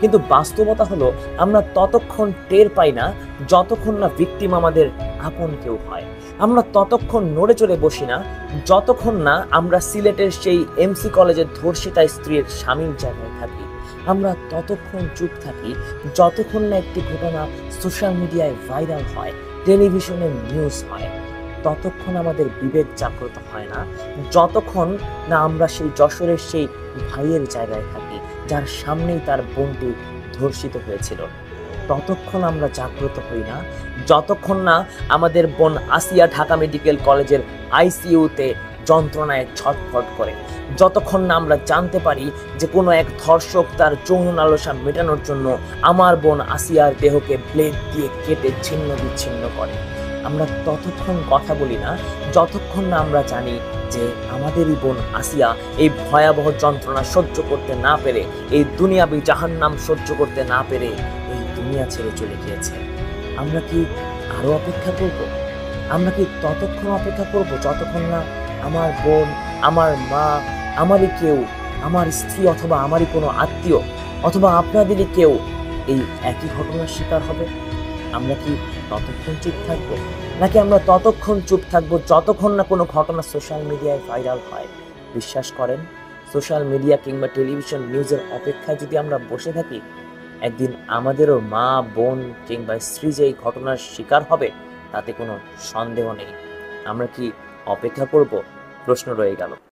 কিন্তু বাস্তবতা হলো আমরা ততক্ষণ টের পাই না যতক্ষণ না ভিকটিম আমাদের আপন কেউ হয়। আমরা ততক্ষণ নড়ে চড়ে বসি না যতক্ষণ না আমরা সিলেটের সেই এমসি কলেজের ধর্ষিতা স্ত্রীর স্বামীর জায়গায় থাকি। আমরা ততক্ষণ চুপ থাকি যতক্ষণ না একটি ঘটনা সোশ্যাল মিডিয়ায় ভাইরাল হয়, টেলিভিশনে নিউজ হয়। ততক্ষণ আমাদের বিবেক জাগ্রত হয় না যতক্ষণ না আমরা সেই যশোরের সেই ভাইয়ের জায়গায় থাকি যার সামনেই তার বোনটি ধর্ষিত হয়েছিল। ততক্ষণ আমরা জাগ্রত হই না যতক্ষণ না আমাদের বোন আসিয়া ঢাকা মেডিকেল কলেজের আইসিইউতে যন্ত্রণায় ছটফট করে। যতক্ষণ না আমরা জানতে পারি যে কোনো এক ধর্ষক তার যৌন লালসা মেটানোর জন্য আমার বোন আসিয়ার দেহকে ব্লেড দিয়ে কেটে ছিন্ন বিচ্ছিন্ন করে। আমরা ততক্ষণ কথা বলি না যতক্ষণ না আমরা জানি যে আমাদেরই বোন আসিয়া এই ভয়াবহ যন্ত্রণা সহ্য করতে না পেরে, এই দুনিয়াবি জাহান্নাম সহ্য করতে না পেরে এই দুনিয়া ছেড়ে চলে গিয়েছে। আমরা কি আরো অপেক্ষা করব? আমরা কি ততক্ষণ অপেক্ষা করব যতক্ষণ না আমার বোন, আমার মা, আমারই কেউ, আমার স্ত্রী অথবা আমারই কোনো আত্মীয় অথবা আপনাদেরই কেউ এই একই ঘটনার শিকার হবে? আমরা কি ততক্ষণ চুপ থাকবো? নাকি আমরা ততক্ষণ চুপ থাকবো যতক্ষণ না কোনো ঘটনা সোশ্যাল মিডিয়ায় ভাইরাল হয়? বিশ্বাস করেন, সোশ্যাল মিডিয়া কিংবা টেলিভিশন নিউজের অপেক্ষায় যদি আমরা বসে থাকি, একদিন আমাদেরও মা, বোন কিংবা স্ত্রী যে এই ঘটনার শিকার হবে তাতে কোনো সন্দেহ নেই। আমরা কি অপেক্ষা করব? প্রশ্ন রয়ে গেল।